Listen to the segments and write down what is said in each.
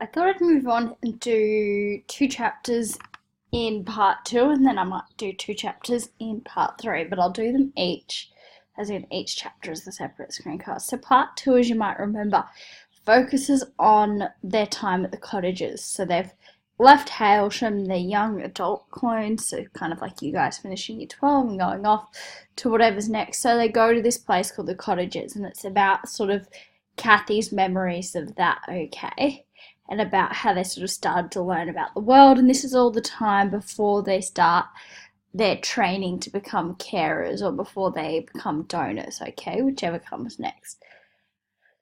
I thought I'd move on and do two chapters in part two, and then I might do two chapters in part three, but I'll do them each, as in each chapter is a separate screencast. So, part two, as you might remember, focuses on their time at the cottages. So, they've left Hailsham, they're young adult clones, so kind of like you guys finishing year 12 and going off to whatever's next. So, they go to this place called the cottages, and it's about sort of Kathy's memories of that, okay? And about how they sort of started to learn about the world. And this is all the time before they start their training to become carers or before they become donors, okay, whichever comes next.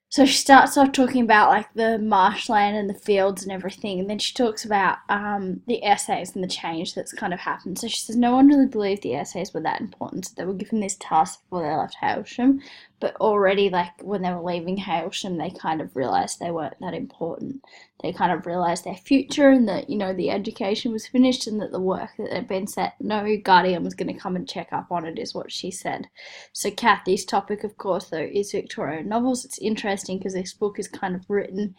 So she starts off talking about like the marshland and the fields and everything, and then she talks about the essays and the change that's kind of happened. So she says no one really believed the essays were that important. So they were given this task before they left Hailsham, but already like when they were leaving Hailsham, they kind of realised they weren't that important. They kind of realised their future and that the education was finished and that the work that had been set, no guardian was going to come and check up on it, is what she said. So Kathy's topic, of course, though, is Victorian novels. It's interesting because this book is kind of written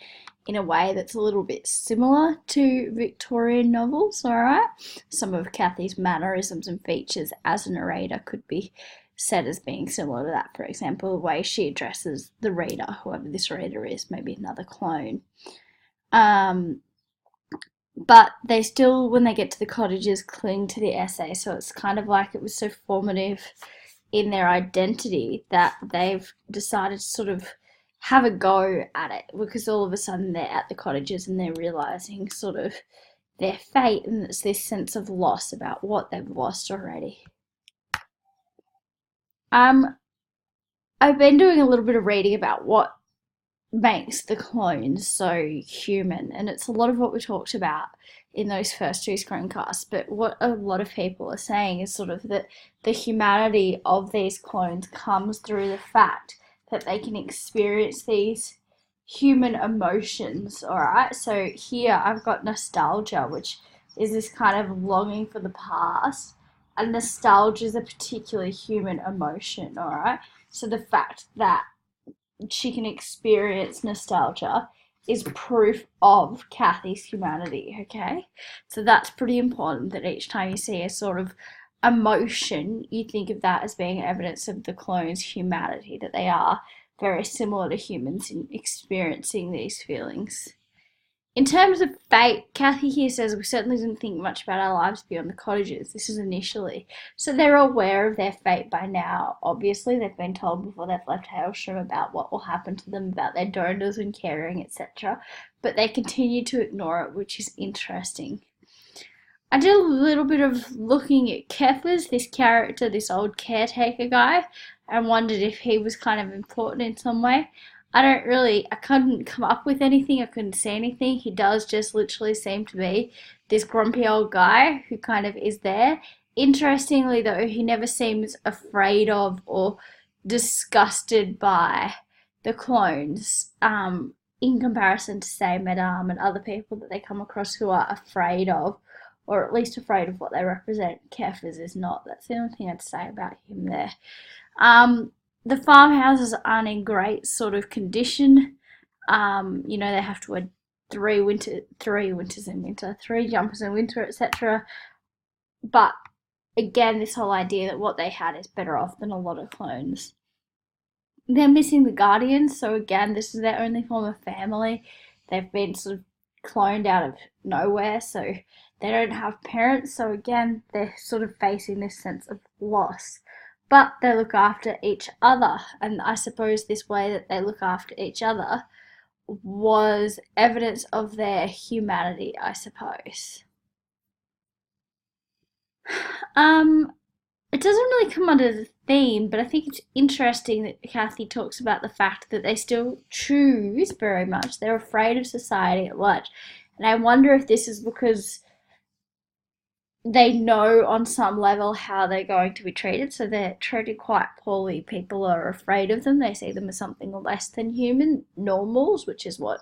in a way that's a little bit similar to Victorian novels, alright? Some of Kathy's mannerisms and features as a narrator could be said as being similar to that. For example, the way she addresses the reader, whoever this reader is, maybe another clone. But they still, when they get to the cottages, cling to the essay. So it's kind of like it was so formative in their identity that they've decided to sort of have a go at it, because all of a sudden they're at the cottages and they're realizing sort of their fate, and it's this sense of loss about what they've lost already. I've been doing a little bit of reading about what makes the clones so human, and it's a lot of what we talked about in those first two screencasts. But what a lot of people are saying is sort of that the humanity of these clones comes through the fact that they can experience these human emotions. All right, so here I've got nostalgia, which is this kind of longing for the past, and nostalgia is a particularly human emotion. All right, so the fact that she can experience nostalgia is proof of Kathy's humanity, okay? So that's pretty important, that each time you see a sort of emotion, you think of that as being evidence of the clone's humanity, that they are very similar to humans in experiencing these feelings. In terms of fate, Kathy here says we certainly didn't think much about our lives beyond the cottages. This is initially. So they're aware of their fate by now. Obviously, they've been told before they've left Hailsham about what will happen to them, about their donors and caring, etc. But they continue to ignore it, which is interesting. I did a little bit of looking at Kefers, this character, this old caretaker guy, and wondered if he was kind of important in some way. I couldn't come up with anything, I couldn't see anything. He does just literally seem to be this grumpy old guy who kind of is there. Interestingly, though, he never seems afraid of or disgusted by the clones, in comparison to, say, Madame and other people that they come across who are afraid of, or at least afraid of what they represent. Kefers is not. That's the only thing I'd say about him there. The farmhouses aren't in great sort of condition. They have to wear three winters in winter, three jumpers in winter, etc. But again, this whole idea that what they had is better off than a lot of clones. They're missing the guardians, so again, this is their only form of family. They've been sort of cloned out of nowhere, so they don't have parents, so again, they're sort of facing this sense of loss. But they look after each other, and I suppose this way that they look after each other was evidence of their humanity, I suppose. It doesn't really come under the theme, but I think it's interesting that Kathy talks about the fact that they still choose very much. They're afraid of society at large. And I wonder if this is because they know on some level how they're going to be treated, so they're treated quite poorly. People are afraid of them. They see them as something less than human, normals, which is what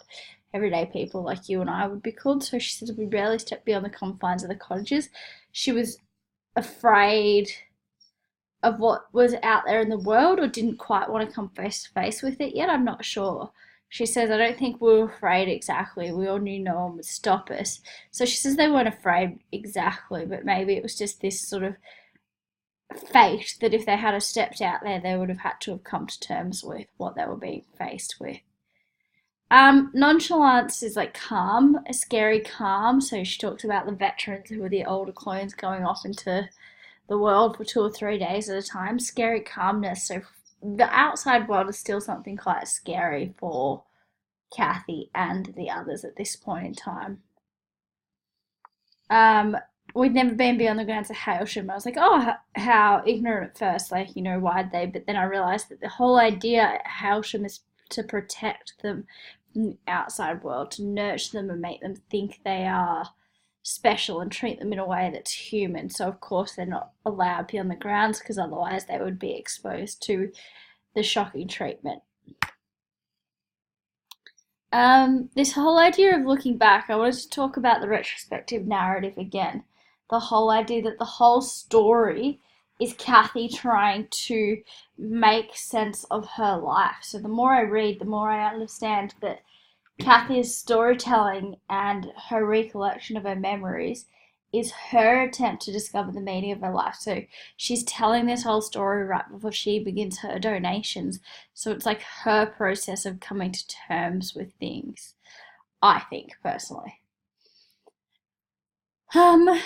everyday people like you and I would be called. So she says we barely stepped beyond the confines of the cottages. She was afraid of what was out there in the world, or didn't quite want to come face to face with it yet. I'm not sure. She says, I don't think we were afraid exactly. We all knew no one would stop us. So she says they weren't afraid exactly, but maybe it was just this sort of fate that if they had stepped out there, they would have had to have come to terms with what they were being faced with. Nonchalance is like calm, a scary calm. So she talks about the veterans who were the older clones going off into the world for 2 or 3 days at a time. Scary calmness. So the outside world is still something quite scary for Kathy and the others at this point in time. Um, we'd never been beyond the grounds of Hailsham. I was like, oh, how ignorant at first, like, why'd they? But then I realised that the whole idea at Hailsham is to protect them from the outside world, to nurture them and make them think they are special and treat them in a way that's human. So, of course, they're not allowed beyond the grounds because otherwise they would be exposed to the shocking treatment. This whole idea of looking back, I wanted to talk about the retrospective narrative again. The whole idea that the whole story is Kathy trying to make sense of her life. So the more I read, the more I understand that Kathy's storytelling and her recollection of her memories is her attempt to discover the meaning of her life. So she's telling this whole story right before she begins her donations. So it's like her process of coming to terms with things, I think, personally. I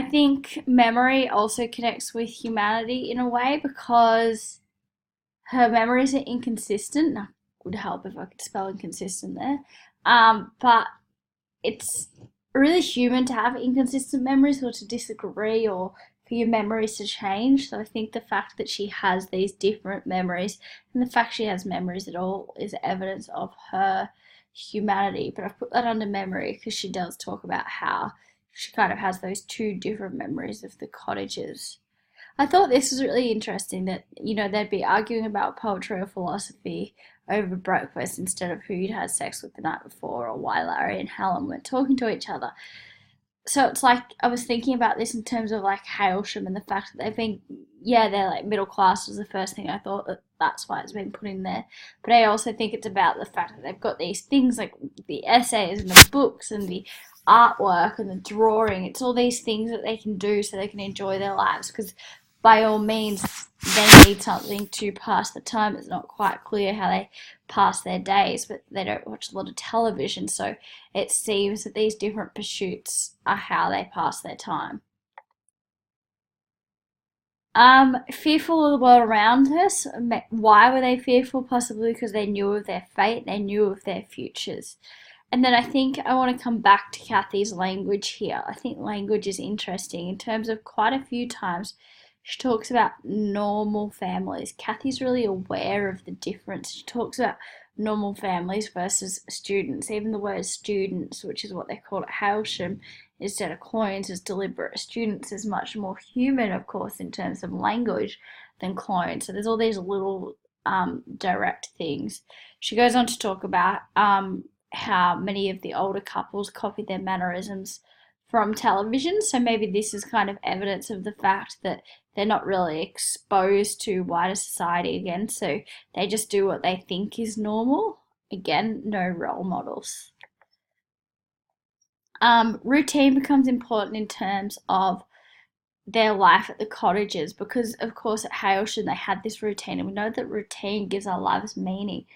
think memory also connects with humanity in a way because her memories are inconsistent. Now, it would help if I could spell inconsistent there. But it's really human to have inconsistent memories or to disagree or for your memories to change. So I think the fact that she has these different memories and the fact she has memories at all is evidence of her humanity. But I've put that under memory because she does talk about how she kind of has those two different memories of the cottages. I thought this was really interesting that, they'd be arguing about poetry or philosophy over breakfast instead of who you'd had sex with the night before or why Larry and Helen weren't talking to each other. So it's like I was thinking about this in terms of like Hailsham and the fact that they've been, yeah, they're like middle class was the first thing I thought that's why it's been put in there. But I also think it's about the fact that they've got these things like the essays and the books and the artwork and the drawing. It's all these things that they can do so they can enjoy their lives because by all means, they need something to pass the time. It's not quite clear how they pass their days, but they don't watch a lot of television, so it seems that these different pursuits are how they pass their time. Fearful of the world around us. Why were they fearful? Possibly because they knew of their fate, they knew of their futures. And then I think I want to come back to Kathy's language here. I think language is interesting in terms of quite a few times she talks about normal families. Kathy's really aware of the difference. She talks about normal families versus students. Even the word students, which is what they call it Hailsham, instead of clones, is deliberate. Students is much more human, of course, in terms of language than clones. So there's all these little direct things. She goes on to talk about how many of the older couples copied their mannerisms from television. So maybe this is kind of evidence of the fact that they're not really exposed to wider society again. So they just do what they think is normal. Again, no role models. Routine becomes important in terms of their life at the cottages because, of course, at Hailsham they had this routine, and we know that routine gives our lives meaning.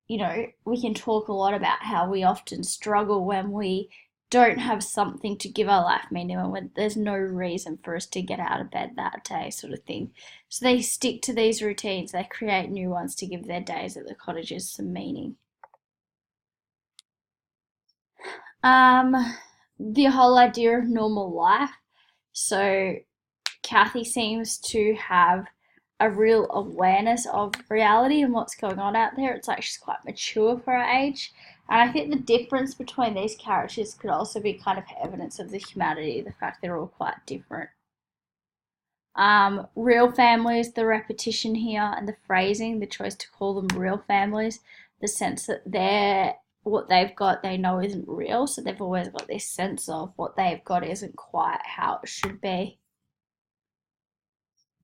We can talk a lot about how we often struggle when we don't have something to give our life meaning and when there's no reason for us to get out of bed that day, sort of thing. So they stick to these routines, they create new ones to give their days at the cottages some meaning. The whole idea of normal life. So Kathy seems to have a real awareness of reality and what's going on out there. It's like she's quite mature for her age. And I think the difference between these characters could also be kind of evidence of the humanity, the fact they're all quite different. Real families, the repetition here and the phrasing, the choice to call them real families, the sense that what they've got they know isn't real, so they've always got this sense of what they've got isn't quite how it should be.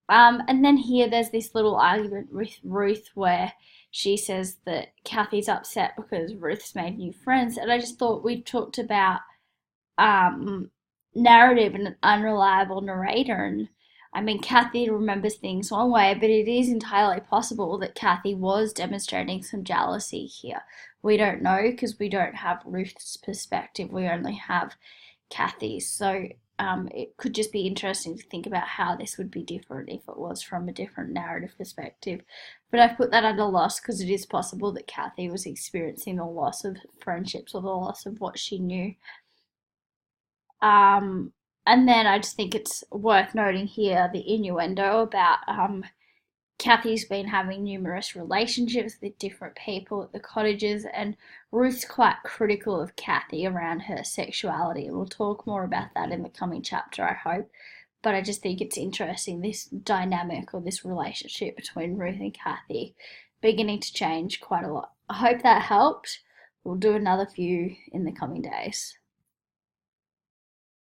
And then here there's this little argument with Ruth where she says that Kathy's upset because Ruth's made new friends. And I just thought we talked about um, narrative and an unreliable narrator. And I mean, Kathy remembers things one way, but it is entirely possible that Kathy was demonstrating some jealousy here. We don't know because we don't have Ruth's perspective, we only have Kathy's. So it could just be interesting to think about how this would be different if it was from a different narrative perspective. But I've put that under loss because it is possible that Kathy was experiencing the loss of friendships or the loss of what she knew. Um, and then I just think it's worth noting here the innuendo about Kathy's been having numerous relationships with different people at the cottages, and Ruth's quite critical of Kathy around her sexuality. And we'll talk more about that in the coming chapter, I hope. But I just think it's interesting, this dynamic or this relationship between Ruth and Kathy beginning to change quite a lot. I hope that helped. We'll do another few in the coming days.